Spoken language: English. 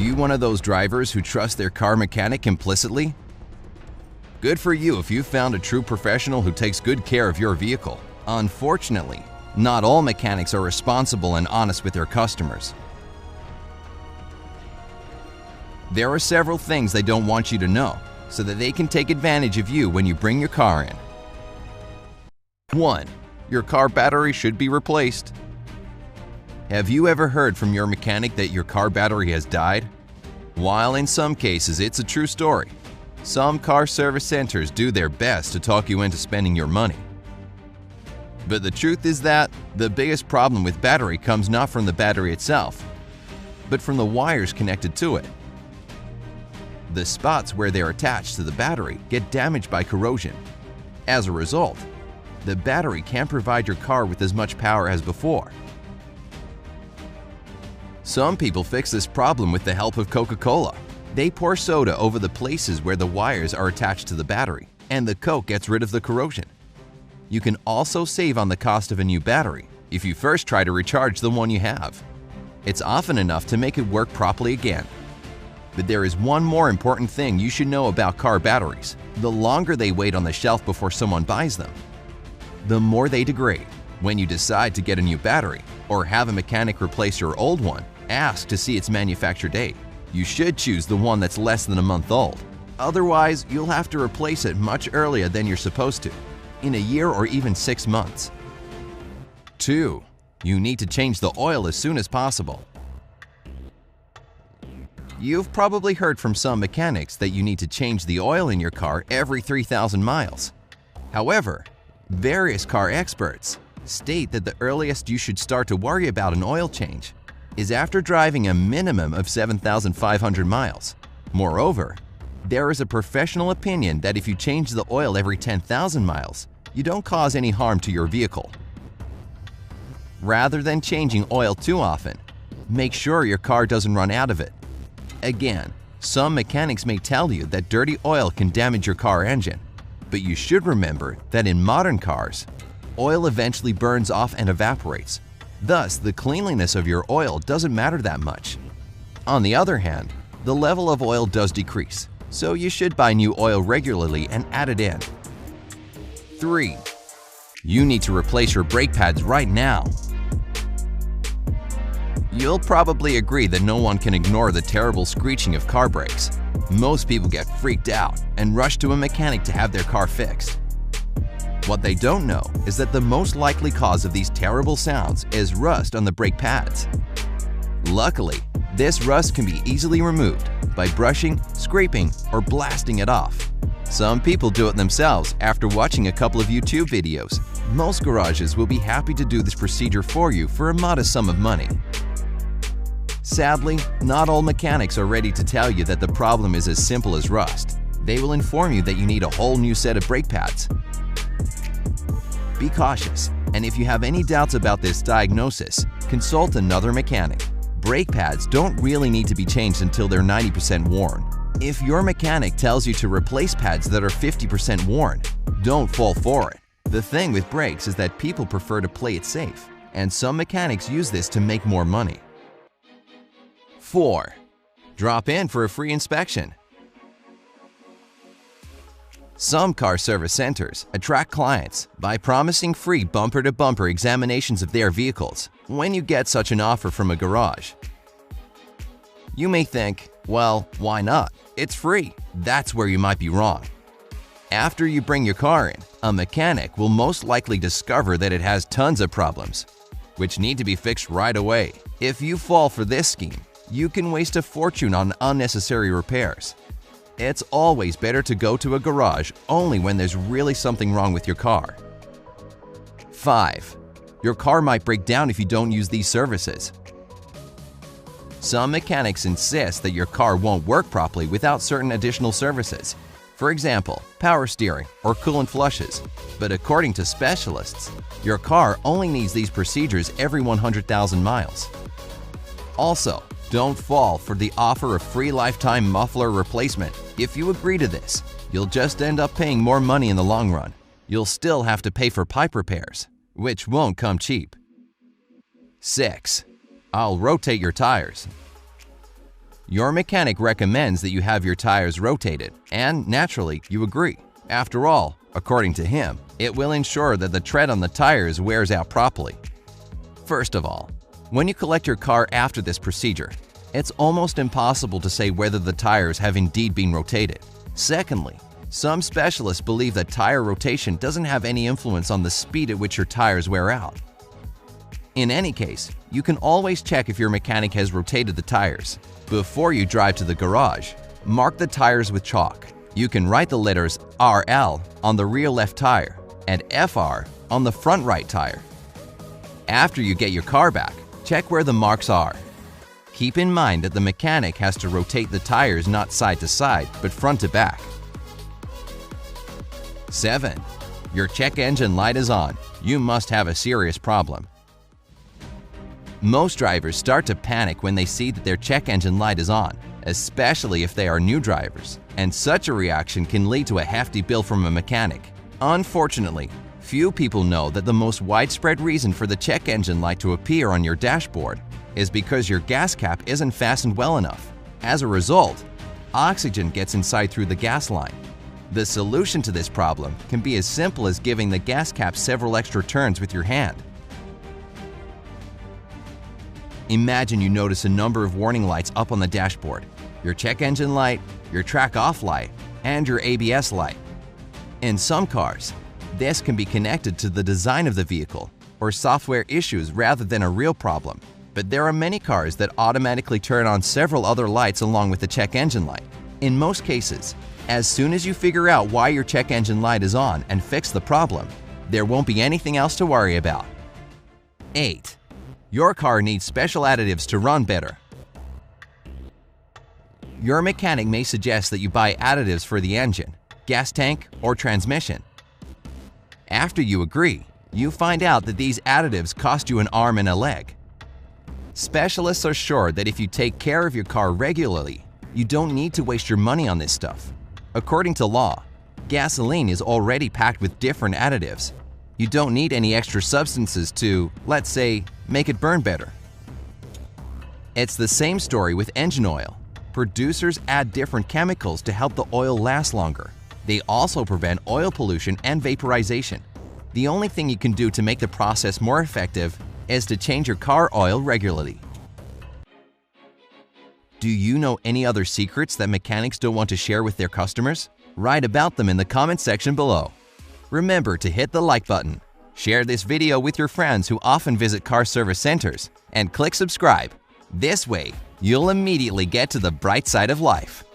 you one of those drivers who trust their car mechanic implicitly? Good for you if you found a true professional who takes good care of your vehicle. Unfortunately, not all mechanics are responsible and honest with their customers. There are several things they don't want you to know, so that they can take advantage of you when you bring your car in. 1. Your car battery should be replaced. Have you ever heard from your mechanic that your car battery has died? While in some cases it's a true story, some car service centers do their best to talk you into spending your money. But the truth is that the biggest problem with battery comes not from the battery itself, but from the wires connected to it. The spots where they're attached to the battery get damaged by corrosion. As a result, the battery can't provide your car with as much power as before. Some people fix this problem with the help of Coca-Cola. They pour soda over the places where the wires are attached to the battery, and the Coke gets rid of the corrosion. You can also save on the cost of a new battery if you first try to recharge the one you have. It's often enough to make it work properly again. But there is one more important thing you should know about car batteries. The longer they wait on the shelf before someone buys them, the more they degrade. When you decide to get a new battery or have a mechanic replace your old one, ask to see its manufacture date. You should choose the one that's less than a month old. Otherwise, you'll have to replace it much earlier than you're supposed to, in a year or even 6 months. 2. You need to change the oil as soon as possible. You've probably heard from some mechanics that you need to change the oil in your car every 3,000 miles. However, various car experts state that the earliest you should start to worry about an oil change is after driving a minimum of 7,500 miles. Moreover, there is a professional opinion that if you change the oil every 10,000 miles, you don't cause any harm to your vehicle. Rather than changing oil too often, make sure your car doesn't run out of it. Again, some mechanics may tell you that dirty oil can damage your car engine, but you should remember that in modern cars, oil eventually burns off and evaporates. Thus, the cleanliness of your oil doesn't matter that much. On the other hand, the level of oil does decrease, so you should buy new oil regularly and add it in. 3. You need to replace your brake pads right now. You'll probably agree that no one can ignore the terrible screeching of car brakes. Most people get freaked out and rush to a mechanic to have their car fixed. What they don't know is that the most likely cause of these terrible sounds is rust on the brake pads. Luckily, this rust can be easily removed by brushing, scraping, or blasting it off. Some people do it themselves after watching a couple of YouTube videos. Most garages will be happy to do this procedure for you for a modest sum of money. Sadly, not all mechanics are ready to tell you that the problem is as simple as rust. They will inform you that you need a whole new set of brake pads. Be cautious, and if you have any doubts about this diagnosis, consult another mechanic. Brake pads don't really need to be changed until they're 90% worn. If your mechanic tells you to replace pads that are 50% worn, don't fall for it. The thing with brakes is that people prefer to play it safe, and some mechanics use this to make more money. 4. Drop in for a free inspection. Some car service centers attract clients by promising free bumper-to-bumper examinations of their vehicles when you get such an offer from a garage. You may think, well, why not? It's free. That's where you might be wrong. After you bring your car in, a mechanic will most likely discover that it has tons of problems, which need to be fixed right away. If you fall for this scheme, you can waste a fortune on unnecessary repairs. It's always better to go to a garage only when there's really something wrong with your car. 5. Your car might break down if you don't use these services. Some mechanics insist that your car won't work properly without certain additional services. For example, power steering or coolant flushes. But according to specialists, your car only needs these procedures every 100,000 miles. Also, don't fall for the offer of free lifetime muffler replacement. If you agree to this, you'll just end up paying more money in the long run. You'll still have to pay for pipe repairs, which won't come cheap. 6. I'll rotate your tires. Your mechanic recommends that you have your tires rotated, and naturally, you agree. After all, according to him, it will ensure that the tread on the tires wears out properly. First of all, when you collect your car after this procedure, it's almost impossible to say whether the tires have indeed been rotated. Secondly, some specialists believe that tire rotation doesn't have any influence on the speed at which your tires wear out. In any case, you can always check if your mechanic has rotated the tires. Before you drive to the garage, mark the tires with chalk. You can write the letters RL on the rear left tire and FR on the front right tire. After you get your car back, check where the marks are. Keep in mind that the mechanic has to rotate the tires not side to side, but front to back. 7. Your check engine light is on. You must have a serious problem. Most drivers start to panic when they see that their check engine light is on, especially if they are new drivers, and such a reaction can lead to a hefty bill from a mechanic. Unfortunately, few people know that the most widespread reason for the check engine light to appear on your dashboard is because your gas cap isn't fastened well enough. As a result, oxygen gets inside through the gas line. The solution to this problem can be as simple as giving the gas cap several extra turns with your hand. Imagine you notice a number of warning lights up on the dashboard: your check engine light, your track off light, and your ABS light. In some cars, this can be connected to the design of the vehicle or software issues rather than a real problem. But there are many cars that automatically turn on several other lights along with the check engine light. In most cases, as soon as you figure out why your check engine light is on and fix the problem, there won't be anything else to worry about. 8. Your car needs special additives to run better. Your mechanic may suggest that you buy additives for the engine, gas tank, or transmission. After you agree, you find out that these additives cost you an arm and a leg. Specialists are sure that if you take care of your car regularly, you don't need to waste your money on this stuff. According to law, gasoline is already packed with different additives. You don't need any extra substances to, let's say, make it burn better. It's the same story with engine oil. Producers add different chemicals to help the oil last longer. They also prevent oil pollution and vaporization. The only thing you can do to make the process more effective is to change your car oil regularly. Do you know any other secrets that mechanics don't want to share with their customers? Write about them in the comment section below. Remember to hit the like button, share this video with your friends who often visit car service centers, and click subscribe. This way, you'll immediately get to the bright side of life.